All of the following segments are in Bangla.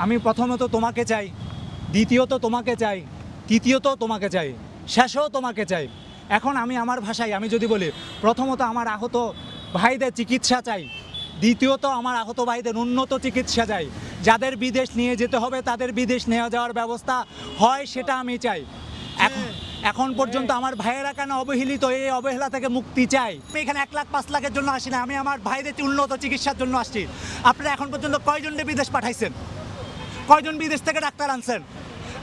আমি প্রথমত তোমাকে চাই, দ্বিতীয়ত তোমাকে চাই, তৃতীয়ত তোমাকে চাই, শেষও তোমাকে চাই। এখন আমি আমার ভাষায় আমি যদি বলি, প্রথমত আমার আহত ভাইদের চিকিৎসা চাই, দ্বিতীয়ত আমার আহত ভাইদের উন্নত চিকিৎসা চাই, যাদের বিদেশ নিয়ে যেতে হবে তাদের বিদেশ নিয়ে যাওয়ার ব্যবস্থা হয় সেটা আমি চাই। এখন পর্যন্ত আমার ভাইয়েরা কেন অবহেলিত, এই অবহেলা থেকে মুক্তি চাই। আমি এখানে 1 লাখ 5 লাখের জন্য আসি না, আমি আমার ভাইদের উন্নত চিকিৎসার জন্য আসছি। আপনারা এখন পর্যন্ত কয়জনকে বিদেশ পাঠাইছেন? কয়জন বিদেশ থেকে ডাক্তার আনছেন?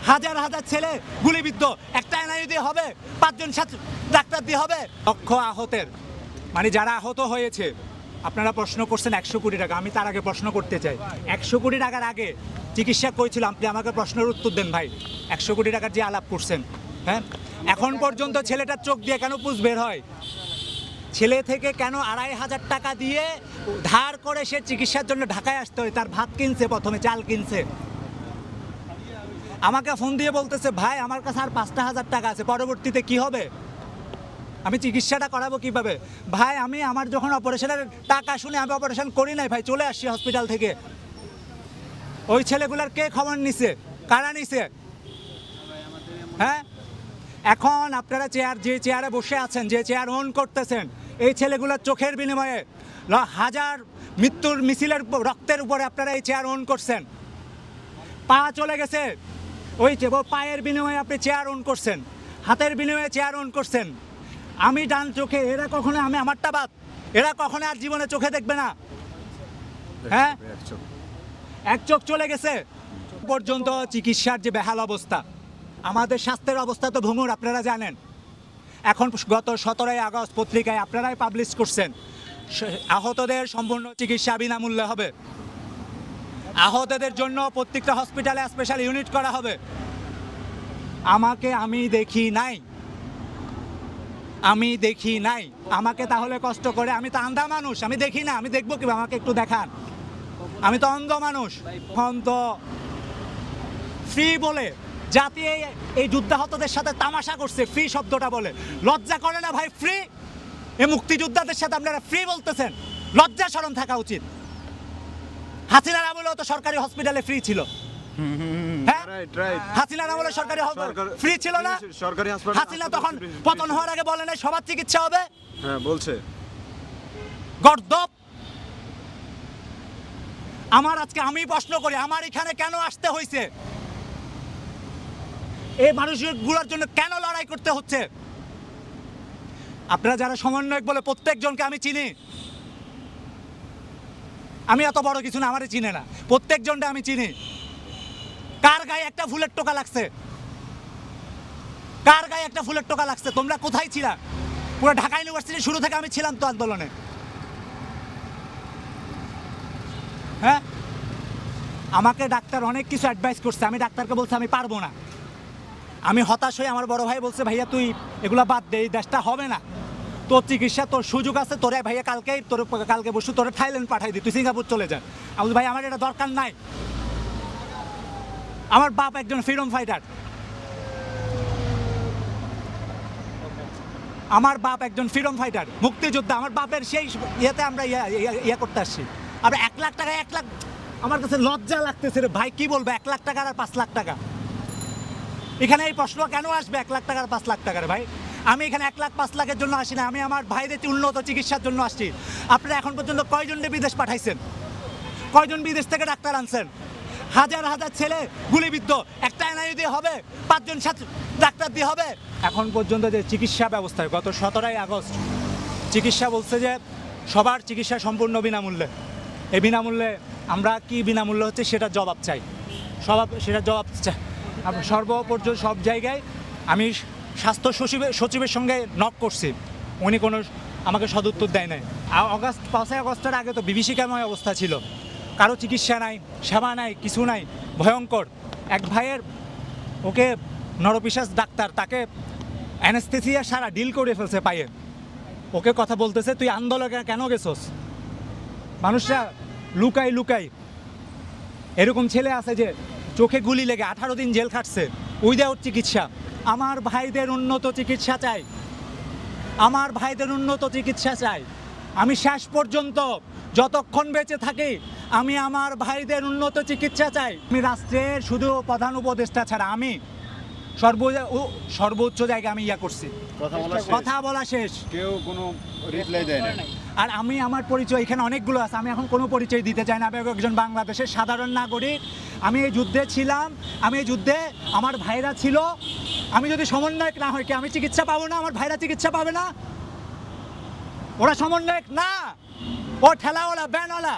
হাজার হাজার ছেলে গুলিবিদ্ধ, একটা এনআইইউ দিয়ে হবে? 5 জন ডাক্তার দিয়ে হবে? লক্ষ আহতের মানে যারা আহত হয়েছে, আপনারা প্রশ্ন করছেন 100 কোটি টাকা। আমি তার আগে প্রশ্ন করতে চাই, 100 কোটি টাকার আগে চিকিৎসা করেছিল? আপনি আমাকে প্রশ্নের উত্তর দেন ভাই। 100 কোটি টাকার যে আলাপ করছেন, হ্যাঁ, এখন পর্যন্ত ছেলেটার চোখ দিয়ে কেন পুষ বের হয়? ছেলে থেকে কেন 2,500 টাকা দিয়ে ধার করে সে চিকিৎসার জন্য ঢাকায় আসতে হয়? তার ভাত কিনছে, প্রথমে চাল কিনছে। আমাকে ফোন দিয়ে বলতেছে, ভাই আমার কাছে আর 5,000 টাকা আছে, পরবর্তীতে কি হবে? আমি চিকিৎসাটা করাবো কিভাবে? ভাই আমি আমার যখন অপারেশনের টাকা শুনে আমি অপারেশন করি নাই ভাই, চলে আসছি হসপিটাল থেকে। ওই ছেলেগুলার কে খবর নিছে? কারা নিছে? হ্যাঁ, এখন আপনারা যে চেয়ারে বসে আছেন, যে চেয়ার ওন করতেছেন, এই ছেলেগুলোর চোখের বিনিময়ে হাজার মৃত্যুর মিছিলের রক্তের উপরে আপনারা এই চেয়ার ওন করছেন। পা চলে গেছে, ওই পায়ের বিনিময়ে আপনি চেয়ার ওন করছেন, হাতের বিনিময়ে চেয়ার ওন করছেন। আমি ডান চোখে, এরা কখনো, আমি আমারটা বাদ, এরা কখনো আর জীবনে চোখে দেখবে না। হ্যাঁ, এক চোখ চলে গেছে। পর্যন্ত চিকিৎসার যে বেহাল অবস্থা, আমাদের স্বাস্থ্যের অবস্থা তো ভঙ্গুর, আপনারা জানেন। এখন গত 17ই আগস্ট পত্রিকায় আপনারাই পাবলিশ করছেন, আহতদের সম্পূর্ণ চিকিৎসা বিনামূল্যে হবে। আহতদের জন্য প্রত্যেকটা হসপিটালে স্পেশাল ইউনিট করা হবে। আমি দেখি নাই, আমাকে তাহলে কষ্ট করে, আমি তো আন্ধা মানুষ, আমি দেখি না, আমি দেখবো কি? আমাকে একটু দেখান, আমি তো অন্ধ মানুষ। এখন তো ফ্রি বলে জাতি এই যুদ্ধাহতদের সাথে তামাশা করছে, ফ্রি শব্দটা বলে। লজ্জা করে না ভাই? ফ্রি, এই মুক্তিযোদ্ধাদের সাথে আপনারা ফ্রি বলতেছেন, লজ্জা শরম থাকা উচিত। হাসিনার আমলেও তো সরকারি হসপিটালে ফ্রি ছিল। হাসিনার আমলে সরকারি ফ্রি ছিল না? হাসিনা তখন পতন হওয়ার আগে বলে নাই সবার চিকিৎসা হবে? হ্যাঁ বলছে। গর্দভ। আমি প্রশ্ন করি, আমার এখানে কেন আসতে হয়েছে? এই মানুষগুলোর জন্য কেন লড়াই করতে হচ্ছে? আপনারা যারা সমন্বয়ক বলে প্রত্যেকজনকে আমি চিনি, আমি এত বড় কিছু না, আমারে চিনে না, প্রত্যেকজনটা আমি চিনি। কার গায়ে একটা ফুলের টোকা লাগছে? কার গায়ে একটা ফুলের টোকা লাগছে? তোমরা কোথায় ছিলা? পুরো ঢাকা ইউনিভার্সিটি শুরু থেকে আমি ছিলাম তো আন্দোলনে। হ্যাঁ, আমাকে ডাক্তার অনেক কিছু অ্যাডভাইস করছে, আমি ডাক্তারকে বলছি আমি পারবো না। আমি হতাশ হয়ে আমার বড় ভাই বলছে, ভাইয়া তুই এগুলা বাদ দে, এই দেশটা হবে না, তোর চিকিৎসা, তোর সুযোগ আছে, তোরে ভাইয়া কালকে বসু তোরে থাইল্যান্ড পাঠাই দি, তুই সিঙ্গাপুর চলে যা। আমি বলছি ভাই আমার এটা দরকার নাই। আমার বাপ একজন ফ্রিডম ফাইটার, মুক্তিযোদ্ধা। আমার বাপের সেই ইয়েতে আমরা ইয়ে করতে আসছি। আমরা 1 লাখ টাকা, আমার কাছে লজ্জা লাগতেছে রে ভাই, কি বলবো? 1 লাখ টাকা আর 5 লাখ টাকা, এখানে এই প্রশ্ন কেন আসবে? 1 লাখ টাকা আর 5 লাখ টাকার ভাই, আমি এখানে 1 লাখ 5 লাখের জন্য আসি না, আমি আমার ভাইদের উন্নত চিকিৎসার জন্য আসছি। আপনারা এখন পর্যন্ত কয়জনকে বিদেশ পাঠাইছেন? কয়জন বিদেশ থেকে ডাক্তার আনছেন? হাজার হাজার ছেলে গুলিবিদ্ধ, একটা এনআইইউ দিয়ে হবে? 5 জন ডাক্তার দিয়ে হবে? এখন পর্যন্ত যে চিকিৎসা ব্যবস্থায় গত 17ই আগস্ট চিকিৎসা বলছে যে সবার চিকিৎসা সম্পূর্ণ বিনামূল্যে। এই বিনামূল্যে আমরা কি বিনামূল্য হচ্ছে সেটা জবাব চাই, জবাব চাই। সর্বপর্যন্ত সব জায়গায় আমি স্বাস্থ্য সচিবের সঙ্গে নক করছি, উনি কোনো আমাকে সদুত্তর দেয় নাই। 5ই আগস্টের আগে তো বিভীষিকাময় অবস্থা ছিল, কারো চিকিৎসা নাই, সেবা নাই, কিছু নাই, ভয়ঙ্কর। এক ভাইয়ের, ওকে নরপিশাচ ডাক্তার, তাকে অ্যানেস্থেসিয়া সারা ডিল করে ফেলছে পায়ে। ওকে কথা বলতেছে, তুই আন্দোলনে কেন গেছস? মানুষরা লুকাই। এরকম ছেলে আছে যে চোখে গুলি লেগে 18 দিন জেল খাটছে উইদাউট চিকিৎসা। আমার ভাইদের উন্নত চিকিৎসা চাই, আমি শেষ পর্যন্ত যতক্ষণ বেঁচে থাকি আমি আমার ভাইদের উন্নত চিকিৎসা চাই। আমি রাষ্ট্রের শুধু প্রধান উপদেষ্টা ছাড়া আমি সর্বোচ্চ জায়গায় আমি করছি, কথা বলা শেষ, কেউ কোনো রিপ্লাই দেয় না। আর আমি আমার পরিচয় এখানে অনেকগুলো আছে, আমি এখন কোনো পরিচয় দিতে চাই না। আমি একজন বাংলাদেশের সাধারণ নাগরিক, আমি এই যুদ্ধে ছিলাম, আমি এই যুদ্ধে আমার ভাইরা ছিল। আমি যদি সমন্বয়ক না হয় কি আমি চিকিৎসা পাবো না? আমার ভাইরা চিকিৎসা পাবে না? ওরা সমন্বয়ক না, ও ঠেলাওয়ালা, ব্যানওয়ালা।